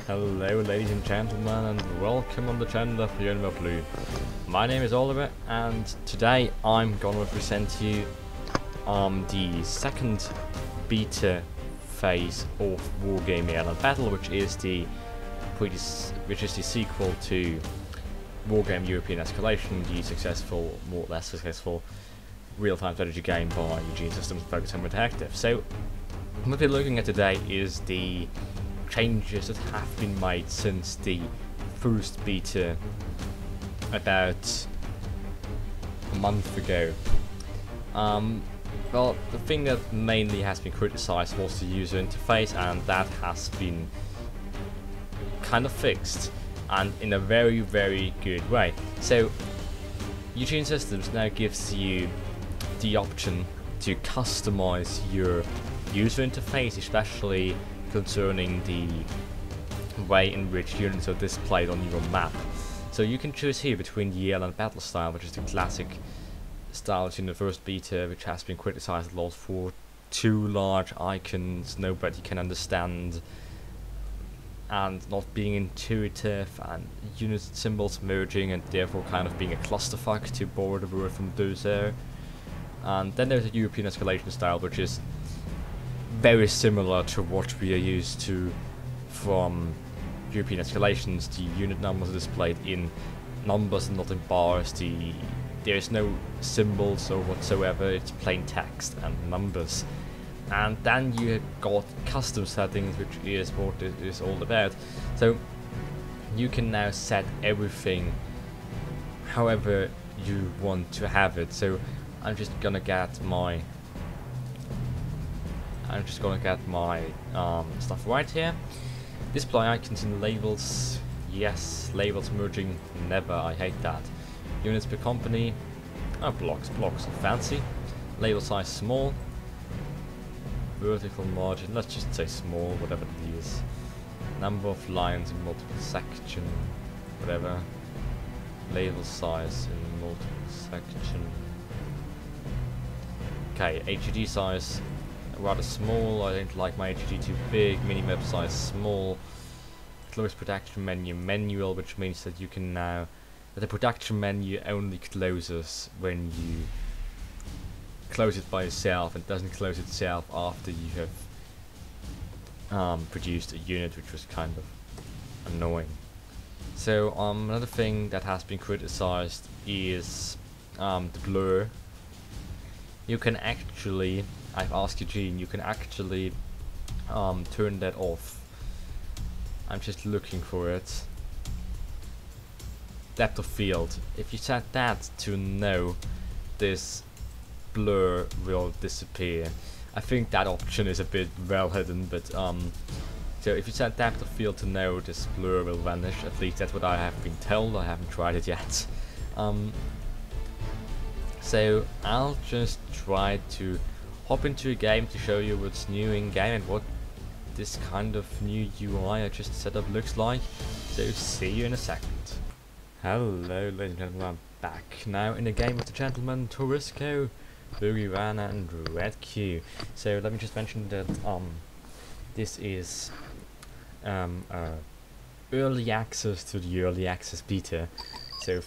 Hello ladies and gentlemen, and welcome on the channel of Beyond Blue. My name is Oliver, and today I'm gonna present to you the second beta phase of Wargame AirLand Battle, which is the sequel to Wargame European Escalation, the successful, more or less successful, real-time strategy game by Eugene Systems focused on Interactive. So what we're looking at today is the changes that have been made since the first beta about a month ago. Well, the thing that mainly has been criticized was the user interface, and that has been kind of fixed, and in a very, very good way. So Eugene Systems now gives you the option to customize your user interface, especially concerning the way in which units are displayed on your map. So you can choose here between the AirLand battle style, which is the classic style in the first beta, which has been criticized a lot for too large icons nobody can understand and not being intuitive, and unit symbols merging and therefore kind of being a clusterfuck, to borrow the word from Dozer. And then there's a European escalation style, which is very similar to what we are used to from European escalations. The unit numbers are displayed in numbers and not in bars. There is no symbols or whatsoever, it's plain text and numbers. And then you got custom settings, which is what it is all about. So you can now set everything however you want to have it. So I'm just gonna get my stuff right here. Display icons and labels. Yes, labels merging. Never. I hate that. Units per company. Oh, blocks are fancy. Label size small. Vertical margin. Let's just say small, whatever it is. Number of lines in multiple section. Whatever. Label size in multiple section. Okay, HUD size rather small. I don't like my HUD too big. Minimap size small. Close production menu manual, which means that you can now, that the production menu only closes when you close it by yourself, and doesn't close itself after you have produced a unit, which was kind of annoying. So another thing that has been criticized is the blur. You can actually, I've asked Eugene, you can actually turn that off. I'm just looking for it. Depth of field. If you set that to no, this blur will disappear. I think that option is a bit well hidden, but so if you set depth of field to no, this blur will vanish. At least that's what I have been told. I haven't tried it yet. So I'll just try to hop into a game to show you what's new in game and what this kind of new UI I just set up looks like. So see you in a second. Hello ladies and gentlemen, I'm back now in a game with the gentlemen Torisco, Boogievana and Red Q. So let me just mention that this is early access to the early access beta. So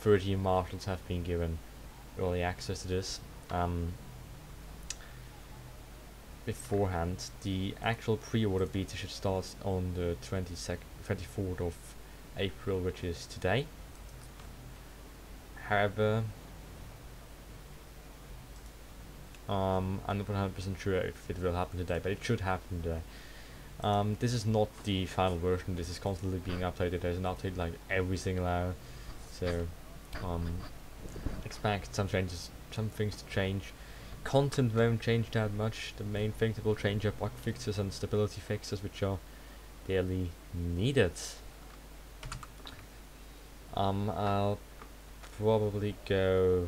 30 marshals have been given early access to this. Beforehand, the actual pre-order beta should start on the 24th of April, which is today. However, I'm not 100% sure if it will happen today, but it should happen today. This is not the final version. This is constantly being updated. There's an update like every single hour, so expect some changes, some things to change. Content won't change that much. The main thing that will change are bug fixes and stability fixes, which are barely needed. I'll probably go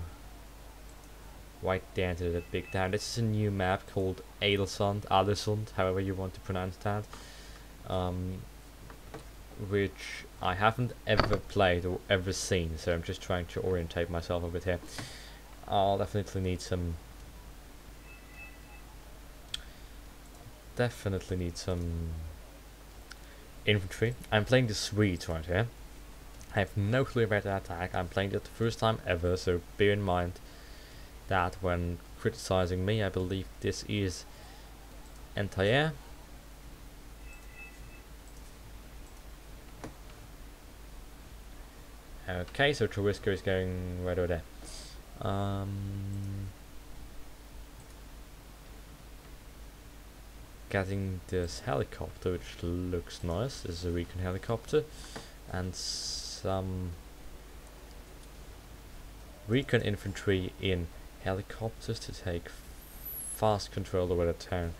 right down to the big town. This is a new map called Alesund, however you want to pronounce that, which I haven't ever played or ever seen, so I'm just trying to orientate myself a bit here. I'll definitely need some infantry. I'm playing the Swedes right here. I have no clue about the attack. I'm playing it the first time ever, so bear in mind that when criticizing me. I believe this is anti-air. Okay, so Trubisco is going right over there. Getting this helicopter, which looks nice. This is a recon helicopter, and some recon infantry in helicopters to take fast control over the town.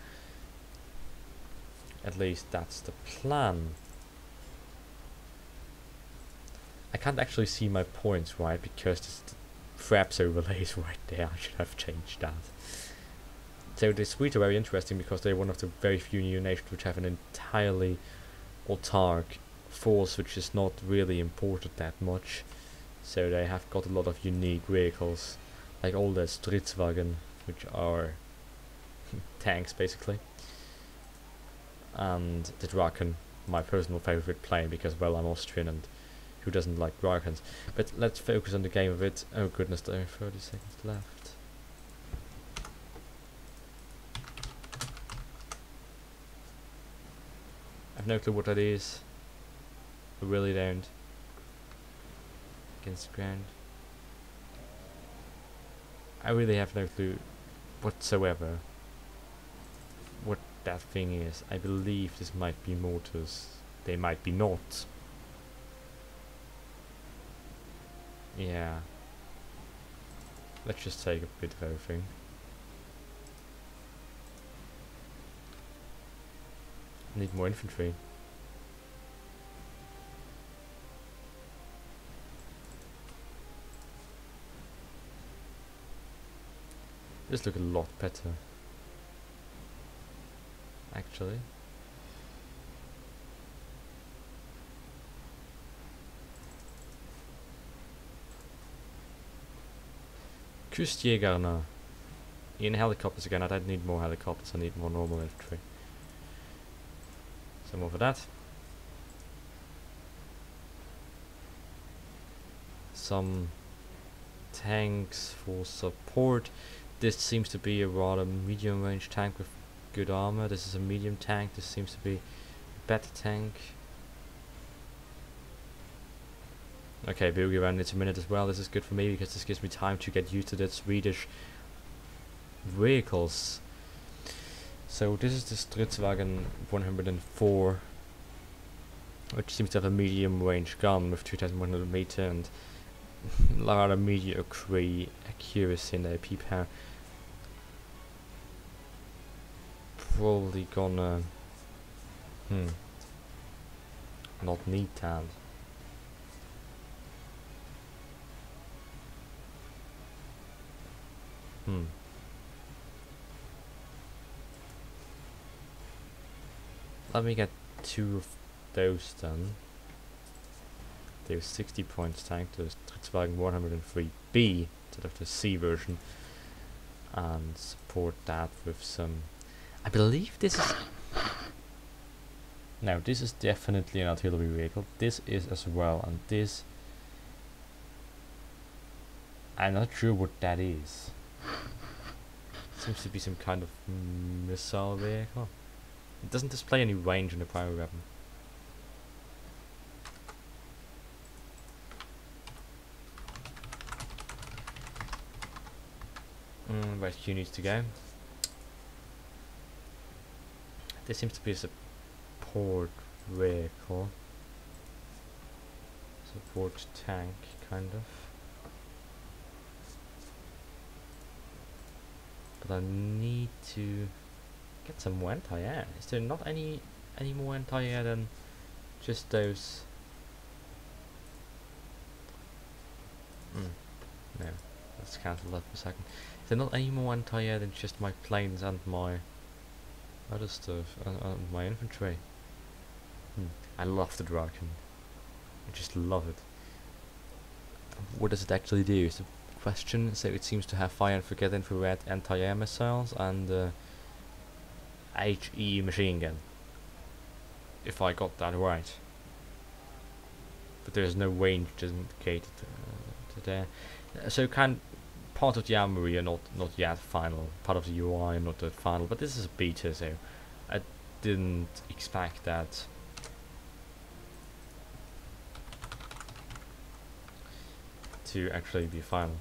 At least that's the plan. I can't actually see my points, right, because the fraps overlays right there. I should have changed that. So the Swedes are very interesting because they're one of the very few new nations which have an entirely autark force, which is not really imported that much. So they have got a lot of unique vehicles, like all the Stridswagen, which are tanks basically, and the Draken, my personal favorite plane, because well, I'm Austrian and who doesn't like Drakens. But let's focus on the game a bit. Oh goodness, there are 30 seconds left. I've no clue what that is. I really don't. Against the ground. I really have no clue whatsoever what that thing is. I believe this might be mortars. They might be not. Yeah. Let's just take a bit of everything. Need more infantry. This look a lot better, actually. Kustjägarna. In helicopters again. I don't need more helicopters, I need more normal infantry. So more for that. Some tanks for support. This seems to be a rather medium range tank with good armor. This is a medium tank. This seems to be a better tank. Okay, Boogie around in a minute as well. This is good for me because this gives me time to get used to the Swedish vehicles. So this is the Stridswagen 104, which seems to have a medium range gun with 2100 meter and a lot of mediocre accuracy in the AP power. Probably gonna not need that. Let me get 2 of those done. There's 60 points tank, the Stridswagen 103B instead of the C version, and support that with some. I believe this is. Now this is definitely an artillery vehicle. This is as well, and this. I'm not sure what that is. Seems to be some kind of missile vehicle. It doesn't display any range on the primary weapon. Where Q needs to go. This seems to be a support vehicle. Support tank, kind of. But I need to get some more anti-air. Is there not any more anti-air than just those? No, let's cancel that for a second. Is there not any more anti-air than just my planes and my other stuff and my infantry? I love the Draken. I just love it. What does it actually do is the question. So it seems to have fire and forget infrared anti-air missiles and HE machine gun. if I got that right. But there's no range indicated to there. So part of the armory are not yet final. Part of the UI not the final, but this is a beta, so I didn't expect that. To actually be final.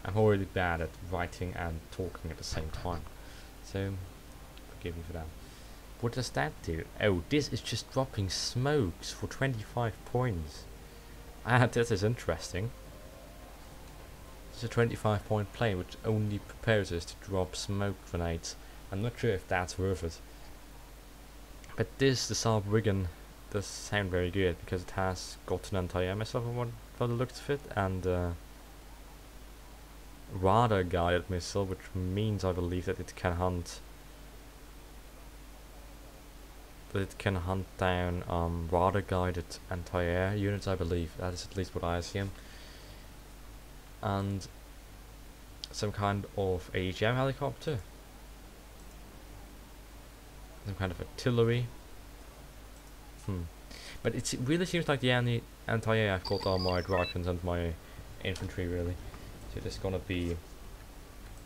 I'm already bad at writing and talking at the same time, so forgive me for that. What does that do? Oh, this is just dropping smokes for 25 points. That is interesting. It's a 25 point play which only prepares us to drop smoke grenades. I'm not sure if that's worth it. But this, the Saab Wigan, does sound very good because it has got an anti-air missile for the looks of it, and radar guided missile, which means I believe that it can hunt down radar guided anti-air units. I believe that is at least what I assume, and some kind of AGM helicopter, some kind of artillery. But it really seems like the anti-air I've got on my Dragons and my infantry really. So it's gonna be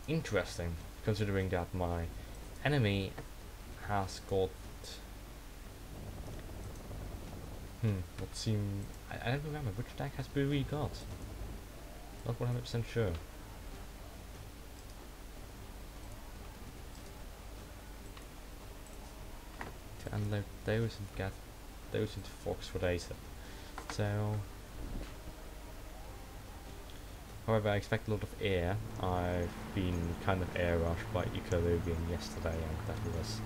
interesting, considering that my enemy has got what seem I don't remember which deck has Buri got. Not 100% sure. To unload those and get those into Fox for data. So, however, I expect a lot of air. I've been kind of air rushed by Ecologian yesterday, and that was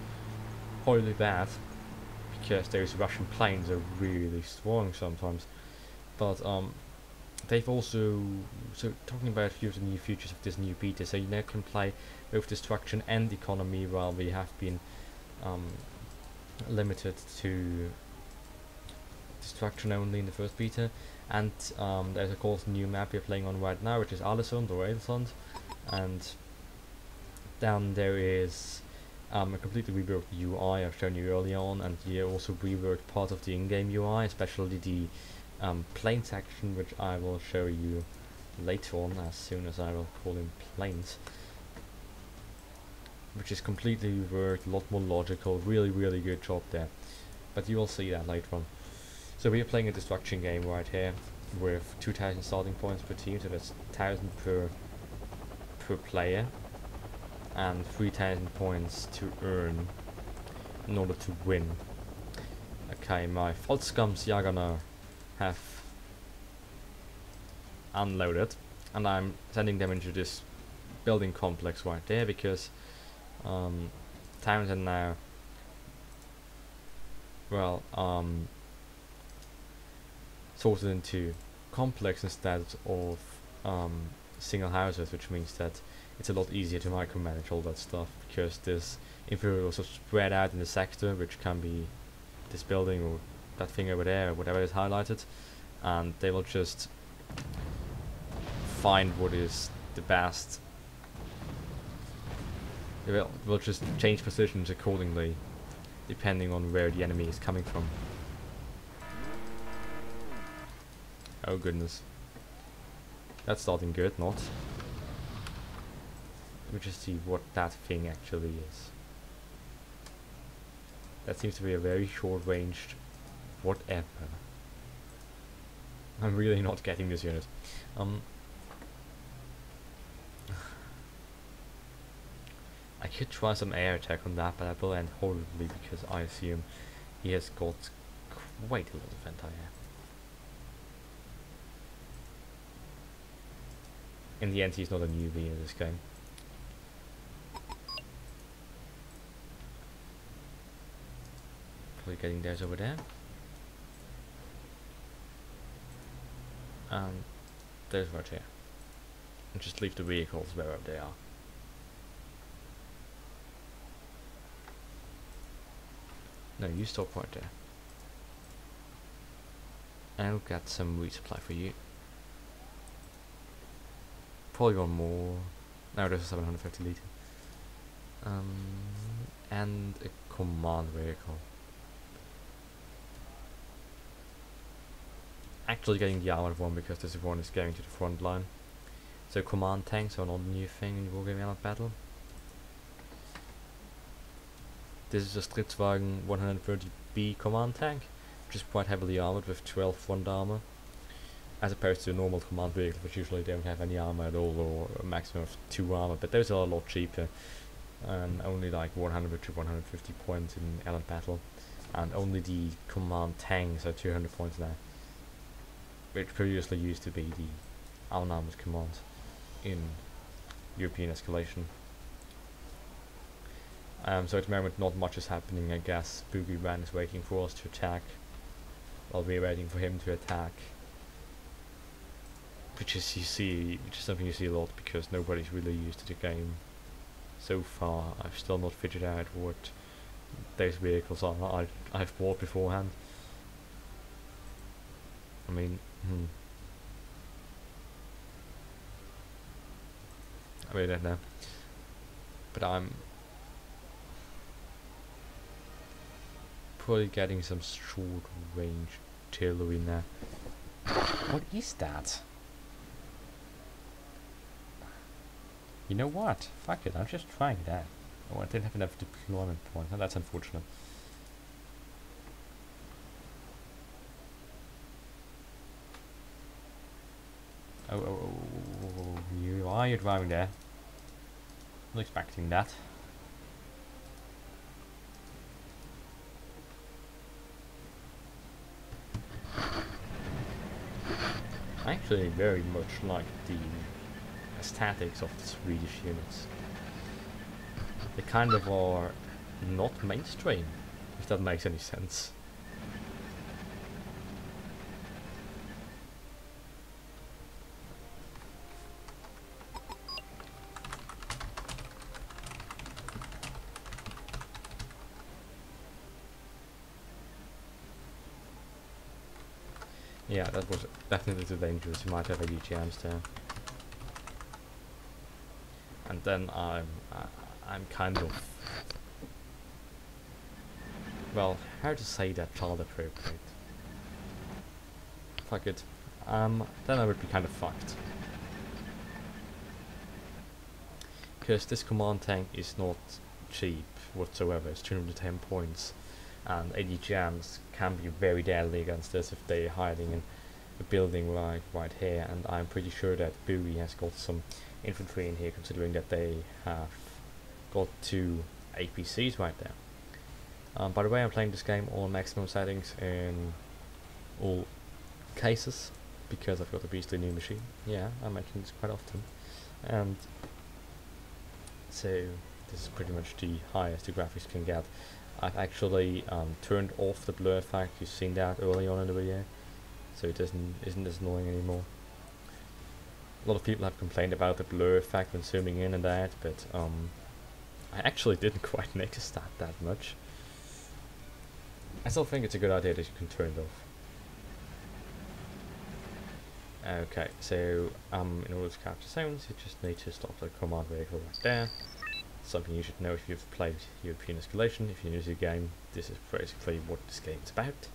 horribly bad because those Russian planes are really strong sometimes. But they've also, so talking about a few of the new features of this new beta, so you now can play both destruction and economy, while we have been limited to destruction only in the first beta. And there's of course a new map we're playing on right now, which is Alesund or Alesund, and down there is a completely reworked UI I've shown you earlier on, and you also reworked part of the in-game UI, especially the plane section, which I will show you later on as soon as I will call in planes, which is completely reworked, a lot more logical, really good job there, but you will see that later on. So we are playing a destruction game right here with 2,000 starting points per team, so that's 1,000 per player, and 3,000 points to earn in order to win. Okay, my Volkskamsjägerna have unloaded, and I'm sending them into this building complex right there because towns are now, well, sorted into complex instead of single houses, which means that it's a lot easier to micromanage all that stuff, because this inferiors are spread out in the sector, which can be this building or that thing over there or whatever is highlighted, and they will just find what is the best. They will just change positions accordingly depending on where the enemy is coming from. Oh goodness. That's starting good, not? Let me just see what that thing actually is. That seems to be a very short-ranged whatever. I'm really not getting this unit. I could try some air attack on that, but that will end horribly because I assume he has got quite a lot of anti-air. In the end, he's not a newbie in this game. Probably getting theirs over there. And there's right here. And just leave the vehicles wherever they are. No, you stop right there. I'll get some resupply for you. Probably one more. No, there's a 750 litre. And a command vehicle. Actually getting the armored one because this one is going to the front line. So command tanks are not a new thing in Wargame AirLand battle. This is a Stridswagen 130B command tank, which is quite heavily armored with 12 front armor, as opposed to normal command vehicles which usually don't have any armor at all, or a maximum of 2 armor, but those are a lot cheaper, and only like 100 to 150 points in AirLand battle, and only the command tanks are 200 points now, which previously used to be the unarmored command in European escalation. So at the moment not much is happening. I guess Boogeyman is waiting for us to attack while we're waiting for him to attack, which is something you see a lot because nobody's really used to the game so far. I've still not figured out what those vehicles are I've bought beforehand. I mean, I really don't know, but I'm probably getting some short range artillery now. What is that? You know what? Fuck it, I'm just trying that. Oh, I didn't have enough deployment points. Oh, that's unfortunate. Oh, why are you driving there? Not expecting that. I actually very much like the aesthetics of the Swedish units. They kind of are not mainstream, if that makes any sense. Yeah, that was definitely too dangerous. You might have ADGMs there. And then I'm kind of, well, how to say that child appropriate? Fuck it. Then I would be kind of fucked. Because this command tank is not cheap whatsoever. It's 210 points. And ADGMs can be very deadly against this if they're hiding in a building right here, and I'm pretty sure that Bowie has got some infantry in here, considering that they have got 2 APCs right there. By the way, I'm playing this game on maximum settings in all cases, because I've got a beastly new machine. Yeah, I mention this quite often. And so this is pretty much the highest the graphics can get. I've actually turned off the blur effect. You've seen that early on in the video, so it isn't as annoying anymore. A lot of people have complained about the blur effect when zooming in and that, but I actually didn't quite notice that much. I still think it's a good idea that you can turn it off. Okay, so in order to capture zones, you just need to stop the command vehicle right there. Something you should know if you've played European Escalation. If you're new to the game, this is basically what this game's about.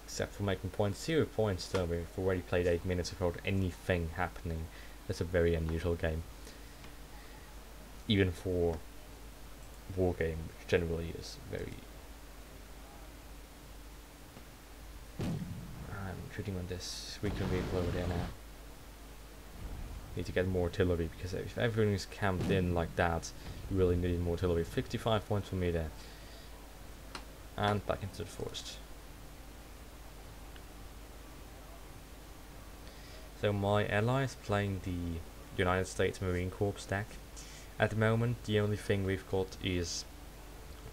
Except for making points. 0 points though, we've already played 8 minutes without anything happening. That's a very unusual game. Even for Wargame, which generally is very... I'm shooting on this weaker vehicle over there now. Need to get more artillery, because if everything is camped in like that, you really need more artillery. 55 points for me there. And back into the forest. So my ally is playing the United States Marine Corps deck. At the moment, the only thing we've got is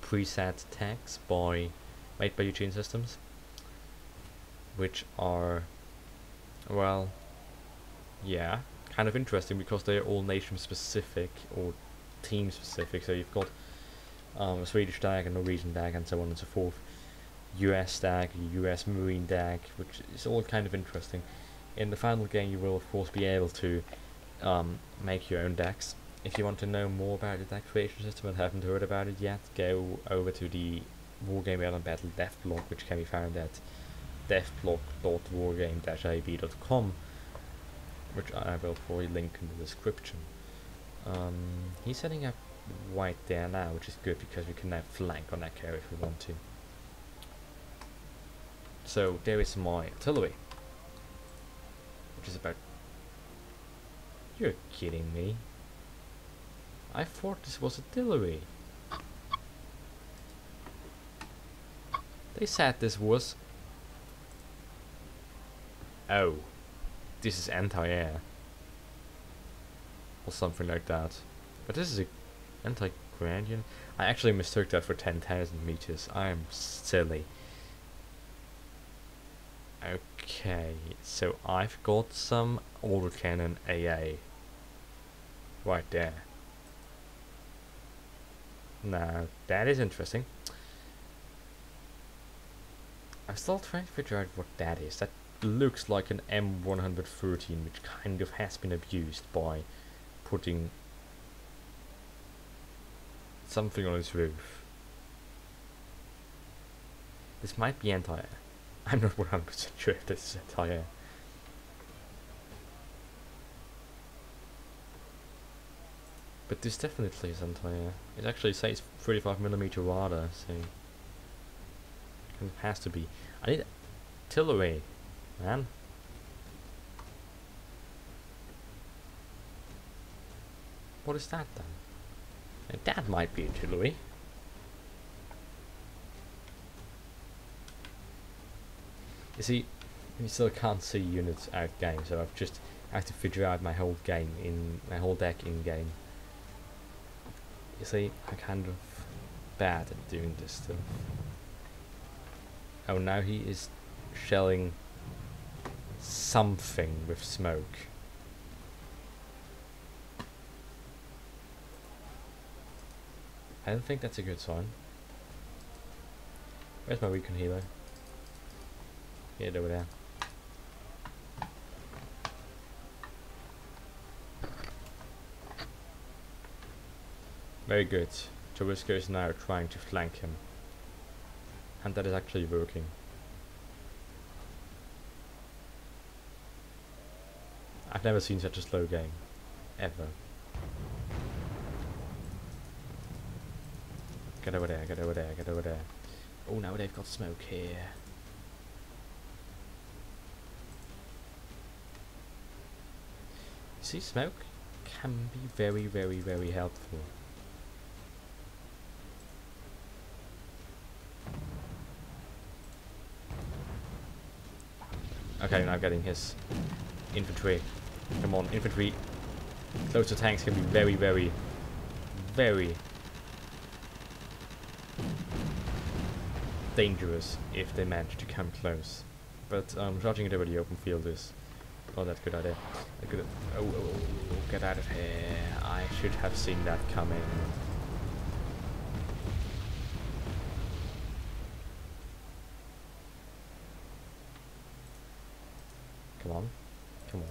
preset tags made by Eugene Systems, which are, well, yeah, kind of interesting because they're all nation specific or team specific. So you've got a Swedish tag, a Norwegian tag, and so on and so forth. US tag, US Marine tag, which is all kind of interesting. In the final game, you will of course be able to make your own decks if you want to know more about the deck creation system and haven't heard about it yet, go over to the Wargame AirLand Battle dev blog, which can be found at devblog.wargame-ab.com, which I will probably link in the description. He's setting up white there now, which is good because we can now flank on that carry if we want to. So there is my artillery, which is about... You're kidding me. I thought this was artillery. They said this was... Oh. This is anti-air. Or something like that. But this is a anti-gradient. I actually mistook that for 10,000 meters. I am silly. Okay, so I've got some autocannon AA. Right there. Now, that is interesting. I'm still trying to figure out what that is. That looks like an M113, which kind of has been abused by putting something on its roof. This might be anti-air. I'm not 100% sure if this is anti-air. But this definitely is anti-air. It actually says 35mm radar, so it has to be. I need artillery, man. What is that then? Now, that might be artillery. You see, you still can't see units out game, so I have to figure out my whole deck in game. You see, I'm kind of bad at doing this stuff. Oh, now he is shelling something with smoke. I don't think that's a good sign. Where's my recon helo? Yeah, over there. Very good. Tabasco is now trying to flank him. And that is actually working. I've never seen such a slow game. Ever. Get over there, get over there, get over there. Oh, now they've got smoke here. See, smoke can be very, very, very helpful. Okay, now getting his infantry. Come on, infantry. Close to tanks can be very, very, very dangerous if they manage to come close. But charging it over the open field is not that good idea. Oh, get out of here. I should have seen that coming. Come on. Come on.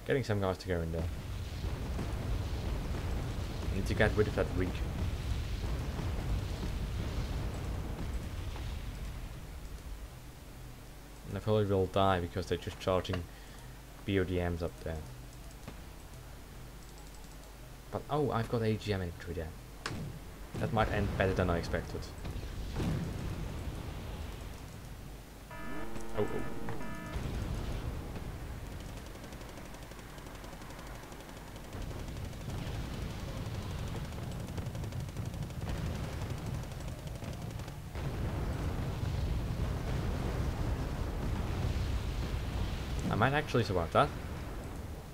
Getting some guys to go in there. I need to get rid of that rig. And they probably will die because they're just charging BODMs up there. But oh, I've got AGM infantry there. That might end better than I expected. Oh. I might actually survive that.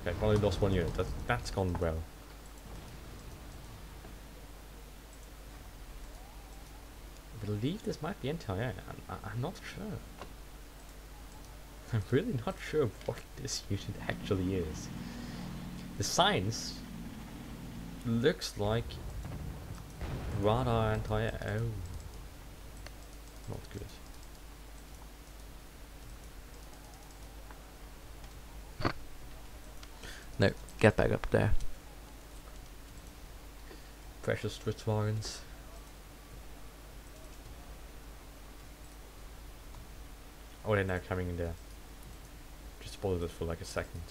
Okay, only lost one unit. That's gone well. I believe this might be anti-air. I'm not sure. I'm really not sure what this unit actually is. The science looks like rather oh, not good. No, get back up there. Precious Volkswagens. Oh, they're now coming in there. Just spotted it for like a second.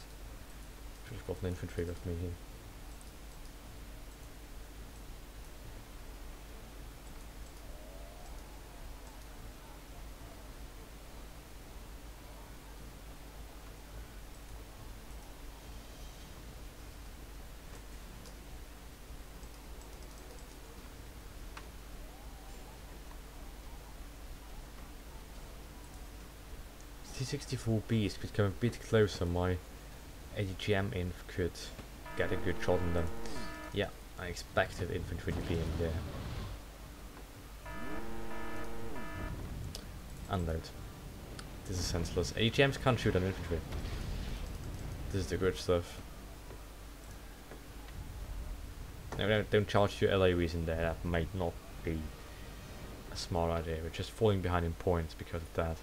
Should have got an infantry with me here. T-64Bs could come a bit closer. My AGM inf could get a good shot on them. Yeah, I expected infantry to be in there. Unload. This is senseless. AGMs can't shoot an infantry. This is the good stuff. No, don't charge your LAVs in there. That might not be a smart idea. We're just falling behind in points because of that.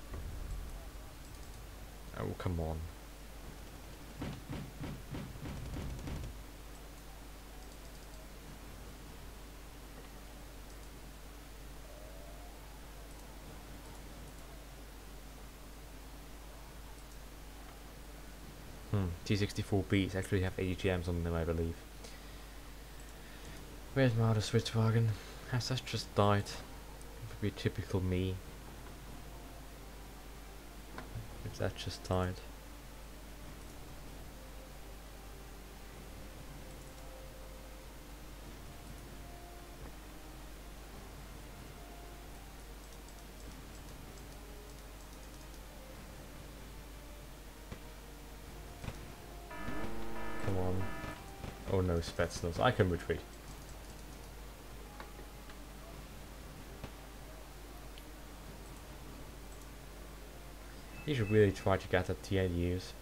Oh, come on. T-64Bs actually have AGMs on them, I believe. Where's my other Switchwagen? Has that just died? It would be typical me. If that just died. Come on. Oh no, Spetsnaz. I can retreat. You should really try to get that TADUs.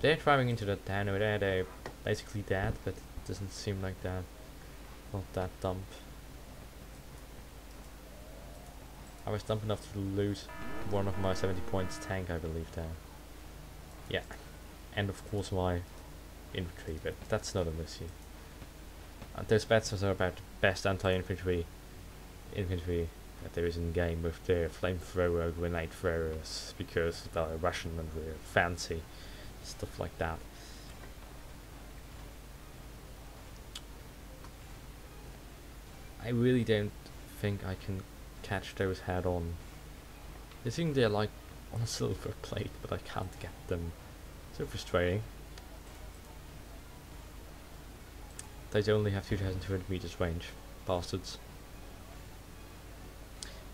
They're driving into the town over there, they're basically dead, but it doesn't seem like that. Not that dump. I was dumb enough to lose one of my 70 points tank, I believe, there. Yeah. And of course my infantry, but that's not an issue. Those Spetsnaz are about the best anti-infantry that there is in game, with their flamethrower grenade throwers, because they're Russian and we're fancy, stuff like that. I really don't think I can catch those head on. They think they're like on a silver plate, but I can't get them. So frustrating. They only have 2,200 meters range, bastards.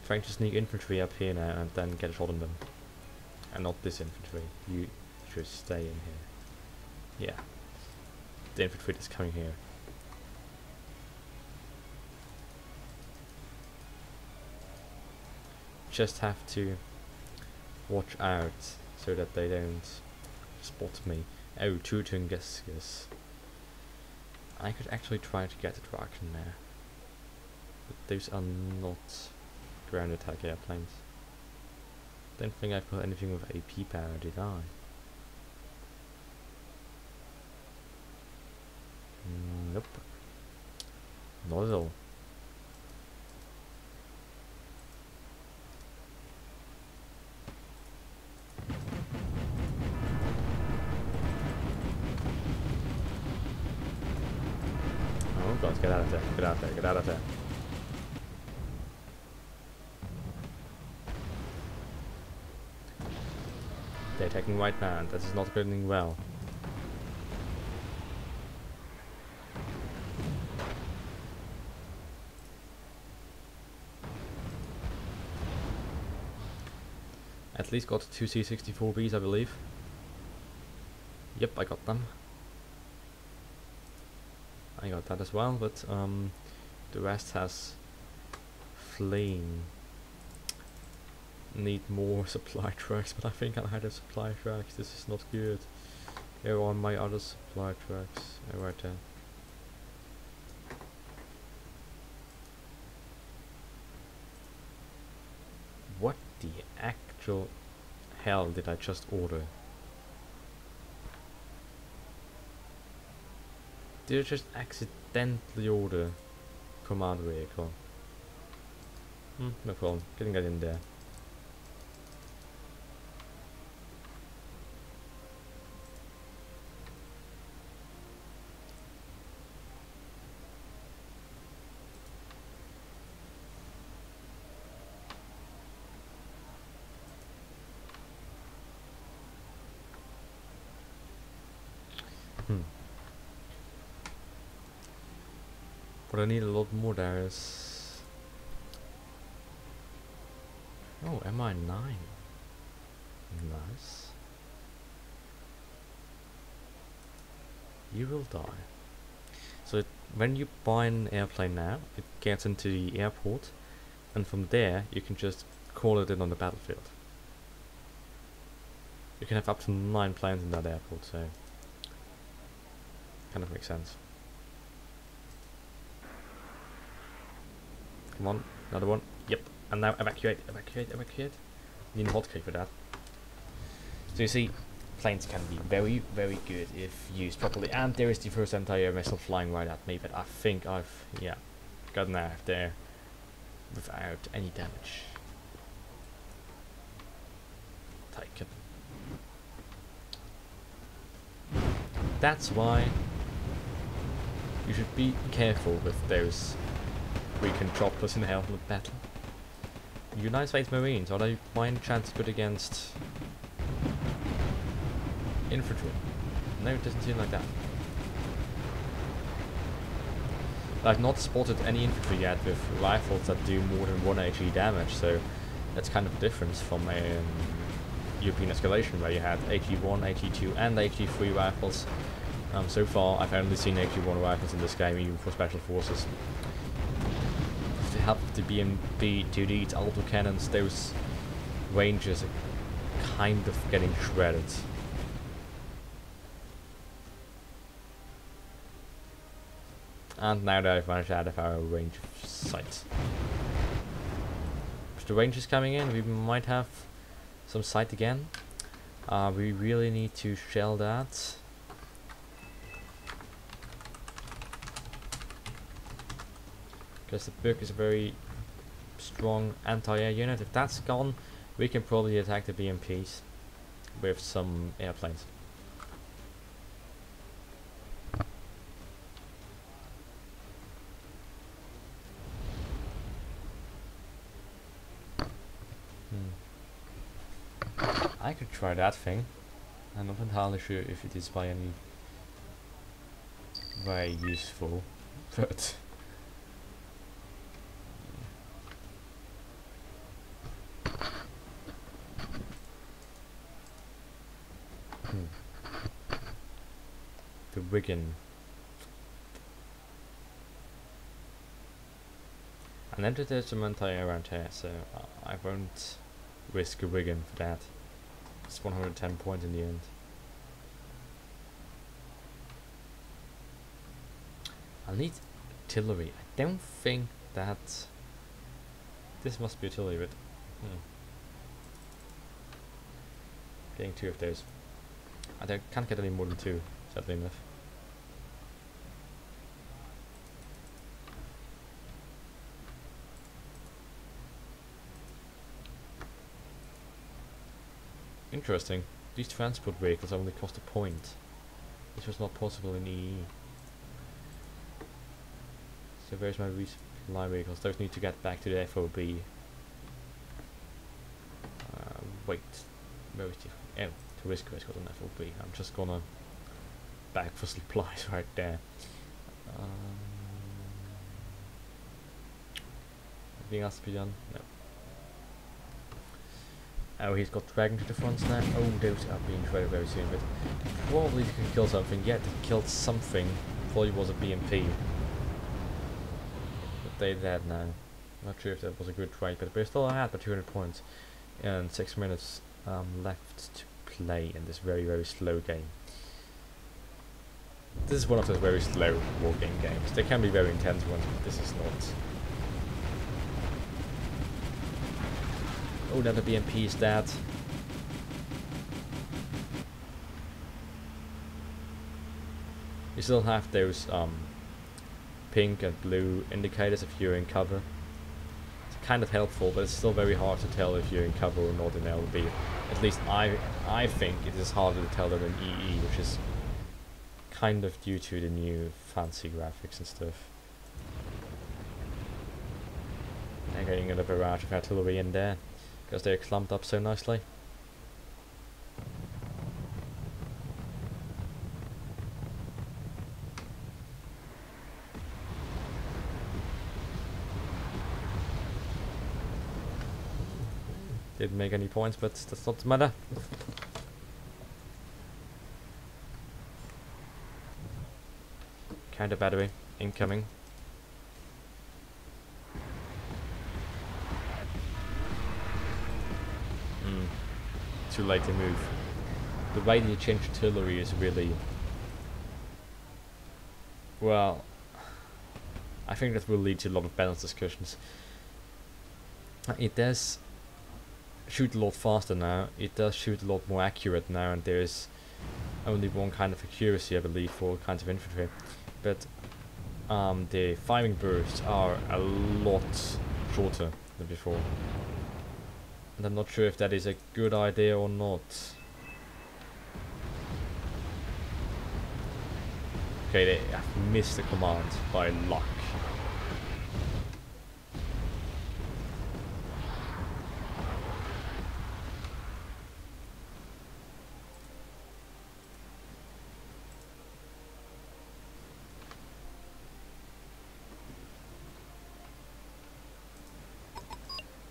Trying to sneak infantry up here now and then get a shot on them. And not this infantry. You should stay in here. Yeah. The infantry that's coming here. Just have to watch out so that they don't spot me. Oh, two Tunguskis. I could actually try to get a traction there. But those are not ground attack airplanes. Don't think I've got anything with AP power, did I? Nope. Not at all. Oh god, get out of there, get out of there, get out of there. They're attacking White Man, this is not going well. At least got two C-64Bs, I believe. Yep, I got them. I got that as well, but the rest has fleeing. need more supply trucks, but I think I had a supply trucks. This is not good. Here are my other supply trucks. Oh, right there. What the actual hell did I just order? Did I just accidentally order command vehicle? No problem. Getting that in there. But I need a lot more. There is. Oh, MI9. Nice. You will die. So when you buy an airplane now, it gets into the airport, and from there you can just call it in on the battlefield. You can have up to 9 planes in that airport, so kind of makes sense. Come on, another one. Yep, and now evacuate, evacuate, evacuate. Need a hotkey for that. So you see, planes can be very, very good if used properly. And there is the first anti-air missile flying right at me, but I think I've, yeah, gotten out of there without any damage. Take it. That's why you should be careful with those weekend choppers in helmet battle. United States Marines, are they by any chance good against infantry? No, it doesn't seem like that. I've not spotted any infantry yet with rifles that do more than 1 HE damage, so that's kind of a difference from European escalation, where you had HE1, HE2 and HE3 rifles. So far I've only seen HE1 rifles in this game, even for special forces. To help the BMP to these autocannons, those ranges are kind of getting shredded. And now that I've managed out of our range of sight. If the range is coming in, we might have some sight again. We really need to shell that. Because the Buk is a very strong anti-air unit. If that's gone, we can probably attack the BMPs with some airplanes. I could try that thing. I'm not entirely sure if it is by any way useful, but the Wigan. And then there's some anti-air around here, so I won't risk a Wigan for that. It's 110 points in the end. I'll need artillery. I don't think that this must be artillery, but getting 2 of those. I can't get any more than 2, sadly enough. Interesting. These transport vehicles only cost a point. This was not possible in EE. So where's my resupply vehicles? Those need to get back to the FOB. Wait. Where is the... Oh, Turisco's got an FOB. I'm just gonna bag for supplies right there. Anything else to be done? No. Oh, he's got dragging to the front now. Oh, those are being very, very soon, but probably they can kill something. Yeah, they killed something. Probably was a BMP. But they're dead now. Not sure if that was a good trade, but we're still ahead by 200 points. And 6 minutes left to play in this very, very slow game. This is one of those very slow wargame games. They can be very intense ones, but this is not. Oh, another BMP is dead. You still have those pink and blue indicators if you're in cover. It's kind of helpful, but it's still very hard to tell if you're in cover or not in LB. At least I think it is harder to tell than in EE, which is kind of due to the new fancy graphics and stuff. They're getting a barrage of artillery in there because they're clumped up so nicely. Didn't make any points, but that's not the matter. Counter battery incoming. Too late to move. The way that you change artillery is really, well, I think that will lead to a lot of balance discussions. It does shoot a lot faster now, it does shoot a lot more accurate now, and there's only one kind of accuracy, I believe, for all kinds of infantry. But the firing bursts are a lot shorter than before. And I'm not sure if that is a good idea or not. Okay, they have missed the command by luck.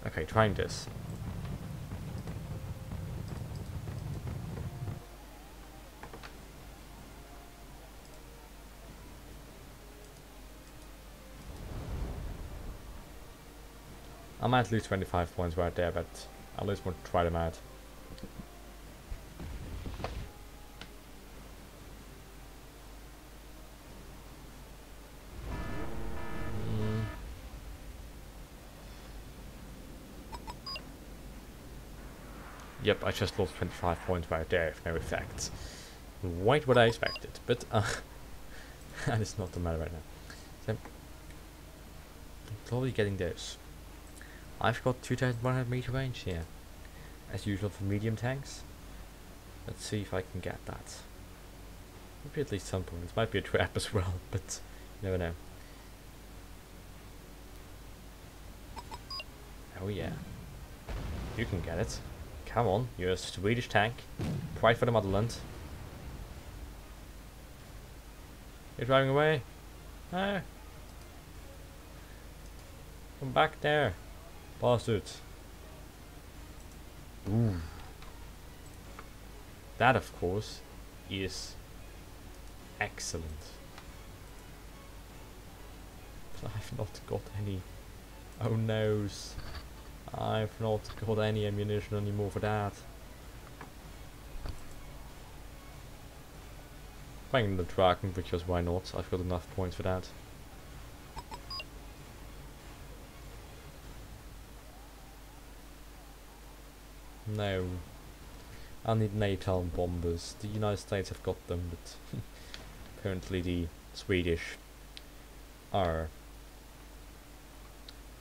Okay, trying this. I might lose 25 points right there, but I'll just want to try them out. Yep, I just lost 25 points right there, with no effects. Quite what I expected, but that is not the matter right now. So, I'm slowly getting those. I've got 2,100 meter range here, as usual for medium tanks. Let's see if I can get that. Maybe at least some points. Might be a trap as well, but you never know. Oh yeah, you can get it. Come on, you're a Swedish tank. Pride for the motherland. You're driving away. Ah. Come back there. Bastards. Ooh. That, of course, is excellent. But I've not got any. Oh noes. I've not got any ammunition anymore for that. Banging the dragon because why not? I've got enough points for that. No. I need napalm bombers. The United States have got them, but apparently the Swedish are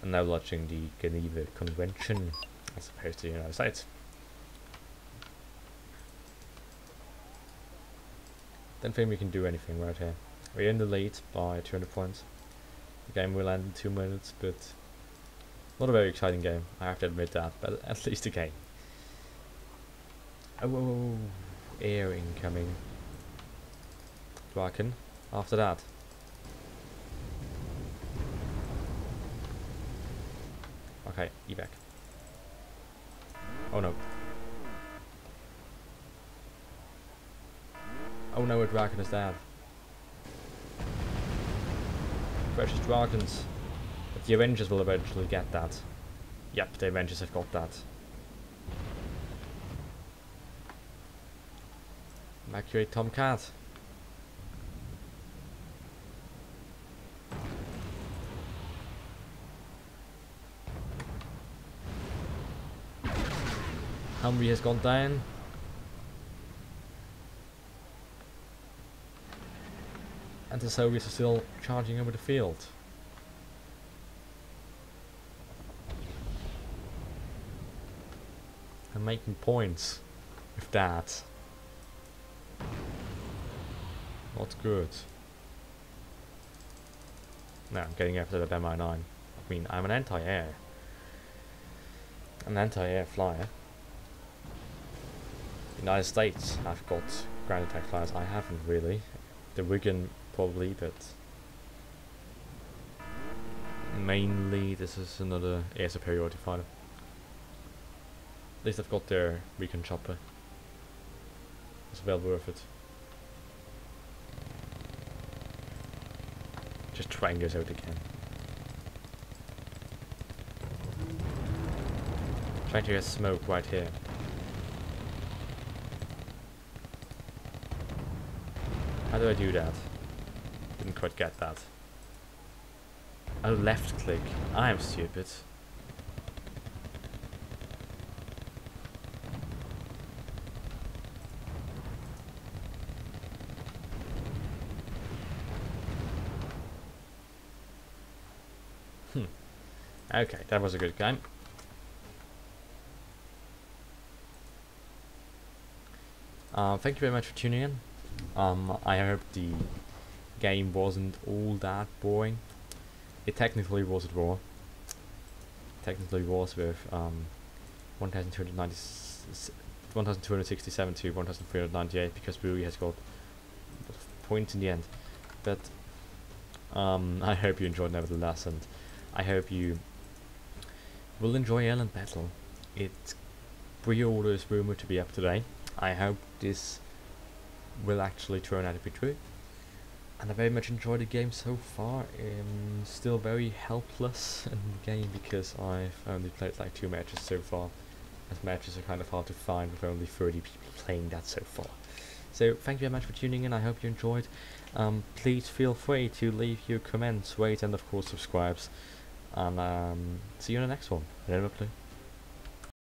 acknowledging the Geneva Convention as opposed to the United States. Don't think we can do anything right here. We're in the lead by 200 points. The game will end in 2 minutes, but not a very exciting game, I have to admit that, but at least a game. Oh, air incoming. Draken, after that. Okay, evac. Oh no. Oh no, a dragon is dead. Precious dragons. But the Avengers will eventually get that. Yep, the Avengers have got that. Evacuate Tomcat. Humvee has gone down. And the Soviets are still charging over the field. And making points with that. Not good. No, I'm getting after the Mi-9. I mean, I'm an anti-air. An anti-air flyer. United States have got ground attack flyers. I haven't really. The Wigan probably, but mainly this is another air superiority fighter. At least I've got their recon chopper. It's well worth it. Just trying this out again. Trying to get smoke right here. How do I do that? Didn't quite get that. Oh, left click. I am stupid. Okay, that was a good game. Thank you very much for tuning in. I hope the game wasn't all that boring. It technically was a draw. Technically was with 1,267 to 1,398 because Brewery has got points in the end. But I hope you enjoyed nevertheless, and I hope you will enjoy AirLand Battle. Its pre-order is rumored to be up today. I hope this will actually turn out to be true. And I very much enjoyed the game so far. I'm still very helpless in the game because I've only played like 2 matches so far. As matches are kind of hard to find with only 30 people playing that so far. So thank you very much for tuning in. I hope you enjoyed. Please feel free to leave your comments, rate, and of course subscribe. And see you in the next one. I don't have a clue.